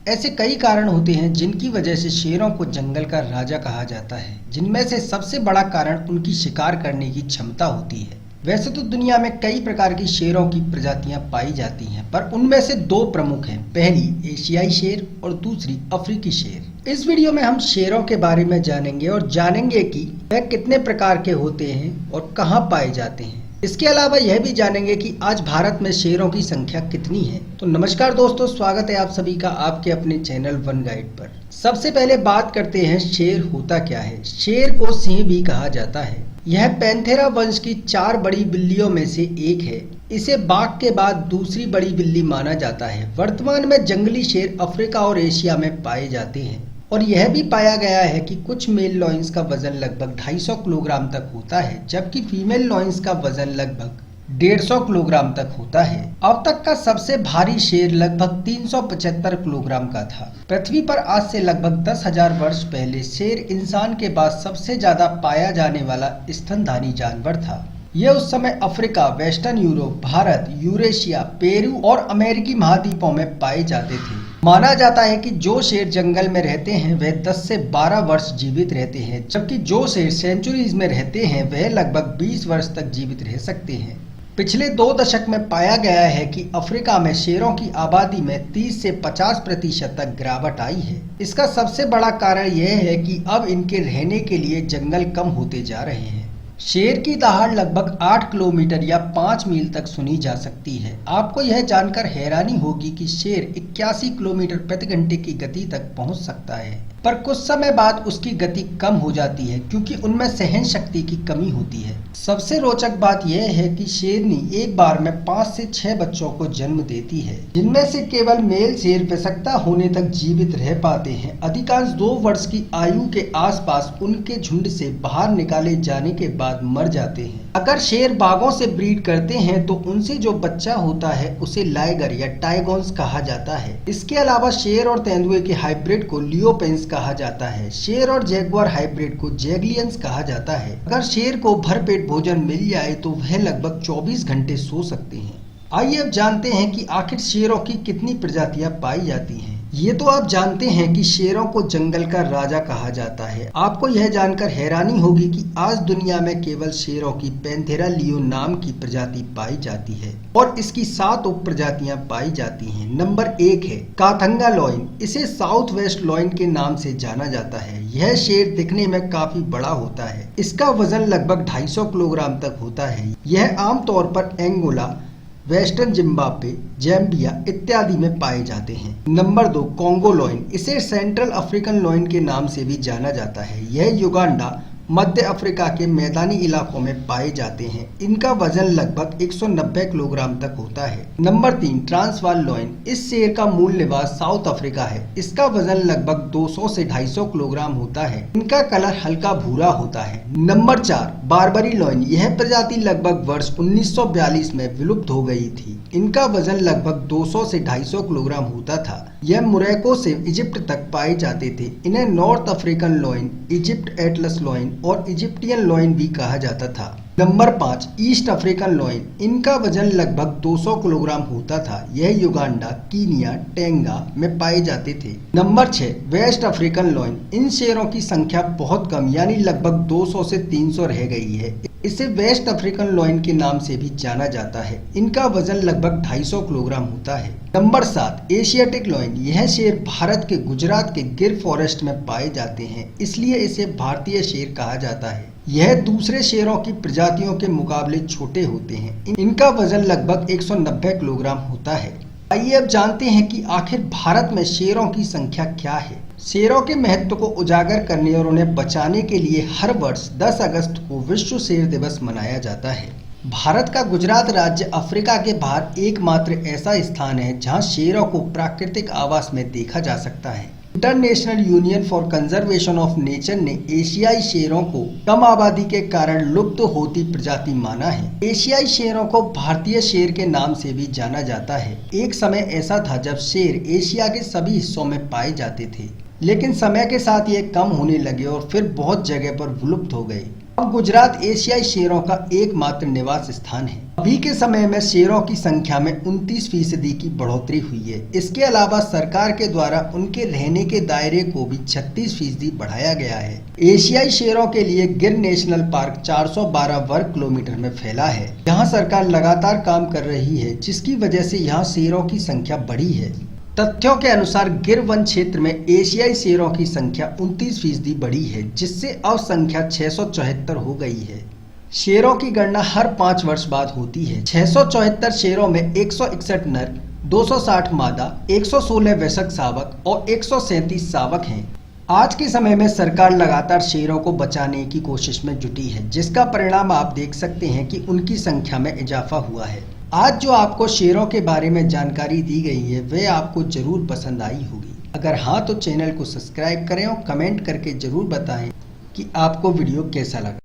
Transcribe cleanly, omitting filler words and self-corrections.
ऐसे कई कारण होते हैं जिनकी वजह से शेरों को जंगल का राजा कहा जाता है, जिनमें से सबसे बड़ा कारण उनकी शिकार करने की क्षमता होती है। वैसे तो दुनिया में कई प्रकार की शेरों की प्रजातियां पाई जाती हैं, पर उनमें से दो प्रमुख हैं। पहली एशियाई शेर और दूसरी अफ्रीकी शेर। इस वीडियो में हम शेरों के बारे में जानेंगे और जानेंगे कि वह कितने प्रकार के होते हैं और कहाँ पाए जाते हैं। इसके अलावा यह भी जानेंगे कि आज भारत में शेरों की संख्या कितनी है। तो नमस्कार दोस्तों, स्वागत है आप सभी का आपके अपने चैनल वन गाइड पर। सबसे पहले बात करते हैं शेर होता क्या है। शेर को सिंह भी कहा जाता है। यह पैंथेरा वंश की 4 बड़ी बिल्लियों में से एक है। इसे बाघ के बाद दूसरी बड़ी बिल्ली माना जाता है। वर्तमान में जंगली शेर अफ्रीका और एशिया में पाए जाते हैं और यह भी पाया गया है कि कुछ मेल लॉयंस का वजन लगभग 250 किलोग्राम तक होता है, जबकि फीमेल लॉयंस का वजन लगभग 150 किलोग्राम तक होता है। अब तक का सबसे भारी शेर लगभग 375 किलोग्राम का था। पृथ्वी पर आज से लगभग 10,000 वर्ष पहले शेर इंसान के बाद सबसे ज्यादा पाया जाने वाला स्तनधारी जानवर था। यह उस समय Africa, western Europe, Bharat, Eurasia, Peru और अमेरिकी महाद्वीपों में पाए जाते थे। माना जाता है कि जो शेर जंगल में रहते हैं वह 10 से 12 वर्ष जीवित रहते हैं, जबकि जो शेर सेंचुरीज में रहते हैं वह लगभग 20 वर्ष तक जीवित रह सकते हैं। पिछले 2 दशक में पाया गया है कि अफ्रीका में शेरों की आबादी में 30 से 50% तक गिरावट आई है। इसका सबसे बड़ा कारण यह है कि अब इनके रहने के लिए जंगल कम होते जा रहे हैं। शेर की दहाड़ लगभग 8 किलोमीटर या 5 मील तक सुनी जा सकती है। आपको यह जानकर हैरानी होगी कि शेर 81 किलोमीटर प्रति घंटे की गति तक पहुंच सकता है, पर कुछ समय बाद उसकी गति कम हो जाती है क्योंकि उनमें सहन शक्ति की कमी होती है। सबसे रोचक बात यह है कि शेरनी एक बार में 5 से 6 बच्चों को जन्म देती है, जिनमें से केवल मेल शेर वयस्कता होने तक जीवित रह पाते हैं। अधिकांश 2 वर्ष की आयु के आसपास उनके झुंड से बाहर निकाले जाने के बाद मर जाते हैं। अगर शेर बाघों से ब्रीड करते हैं तो उनसे जो बच्चा होता है उसे लाइगर या टाइगॉन्स कहा जाता है। इसके अलावा शेर और तेंदुए के हाइब्रिड को लियोपेंस कहा जाता है। शेर और जैगुआर हाइब्रिड को जैगलियंस कहा जाता है। अगर शेर को भरपेट भोजन मिल जाए तो वह लगभग 24 घंटे सो सकते हैं। आइए अब जानते हैं कि आखिर शेरों की कितनी प्रजातियां पाई जाती हैं। ये तो आप जानते हैं कि शेरों को जंगल का राजा कहा जाता है। आपको यह जानकर हैरानी होगी कि आज दुनिया में केवल शेरों की पैंथेरा लियो नाम की प्रजाति पाई जाती है और इसकी 7 उप प्रजातियां पाई जाती हैं। नंबर 1 है काथंगा लॉइन। इसे साउथ वेस्ट लॉइन के नाम से जाना जाता है। यह शेर दिखने में काफी बड़ा होता है। इसका वजन लगभग 250 किलोग्राम तक होता है। यह आमतौर पर एंगोला, वेस्टर्न जिम्बाब्वे, जैम्बिया इत्यादि में पाए जाते हैं। Number 2 Congo lion. इसे सेंट्रल अफ्रीकन लॉइन के नाम से भी जाना जाता है। यह युगांडा, मध्य अफ्रीका के मैदानी इलाकों में पाए जाते हैं। इनका वजन लगभग 190 किलोग्राम तक होता है। Number 3 Transvaal lion. इस शेर का मूल निवास साउथ अफ्रीका है। इसका वजन लगभग 200 से 250 किलोग्राम होता है। इनका कलर हल्का भूरा होता है। Number 4 Barbary lion. यह प्रजाति लगभग वर्ष 1942 में विलुप्त हो गई थी। इनका वजन लगभग 200 से 250 किलोग्राम होता था। यह मोरक्को से इजिप्ट तक पाए जाते थे। इन्हें north African lion, Egypt Atlas lion और इजिप्टियन लॉइन भी कहा जाता था। Number 5 east African lion. इनका वजन लगभग 200 किलोग्राम होता था। यह युगांडा, कीनिया, टेंगा में पाए जाते थे। Number 6 West African lion. इन शेरों की संख्या बहुत कम यानी लगभग 200 से 300 रह गई है। इसे वेस्ट अफ्रीकन लॉइन के नाम से भी जाना जाता है। इनका वजन लगभग 250 किलोग्राम होता है। Number 7 Asiatic lion. यह शेर भारत के गुजरात के गिर फॉरेस्ट में पाए जाते हैं, इसलिए इसे भारतीय शेर कहा जाता है। यह दूसरे शेरों की प्रजातियों के मुकाबले छोटे होते हैं। इनका वजन लगभग 190 किलोग्राम होता है। आइए अब जानते हैं कि आखिर भारत में शेरों की संख्या क्या है। शेरों के महत्व को उजागर करने और उन्हें बचाने के लिए हर वर्ष 10 अगस्त को विश्व शेर दिवस मनाया जाता है। भारत का गुजरात राज्य अफ्रीका के बाहर एकमात्र ऐसा स्थान है जहां शेरों को प्राकृतिक आवास में देखा जा सकता है। International union for conservation of nature ने एशियाई शेरों को कम आबादी के कारण लुप्त होती प्रजाति माना है। एशियाई शेरों को भारतीय शेर के नाम से भी जाना जाता है। एक समय ऐसा था जब शेर एशिया के सभी हिस्सों में पाए जाते थे, लेकिन समय के साथ ये कम होने लगे और फिर बहुत जगह पर विलुप्त हो गए। अब गुजरात एशियाई शेरों का एकमात्र निवास स्थान है। अभी के समय में शेरों की संख्या में 29% की बढ़ोतरी हुई है। इसके अलावा सरकार के द्वारा उनके रहने के दायरे को भी 36% बढ़ाया गया है। एशियाई शेरों के लिए गिर नेशनल पार्क 412 वर्ग किलोमीटर में फैला है। यहाँ सरकार लगातार काम कर रही है, जिसकी वजह से यहाँ शेरों की संख्या बढ़ी है। तथ्यों के अनुसार गिर वन क्षेत्र में एशियाई शेरों की संख्या 29% बढ़ी है, जिससे अब संख्या 674 हो गई है। शेरों की गणना हर 5 वर्ष बाद होती है। 674 शेरों में 161 नर, 260 मादा, 116 वयस्क शावक और 137 शावक हैं। आज के समय में सरकार लगातार शेरों को बचाने की कोशिश में जुटी है, जिसका परिणाम आप देख सकते हैं कि उनकी संख्या में इजाफा हुआ है। आज जो आपको शेरों के बारे में जानकारी दी गई है वह आपको जरूर पसंद आई होगी। अगर हाँ तो चैनल को सब्सक्राइब करें और कमेंट करके जरूर बताएं कि आपको वीडियो कैसा लगा।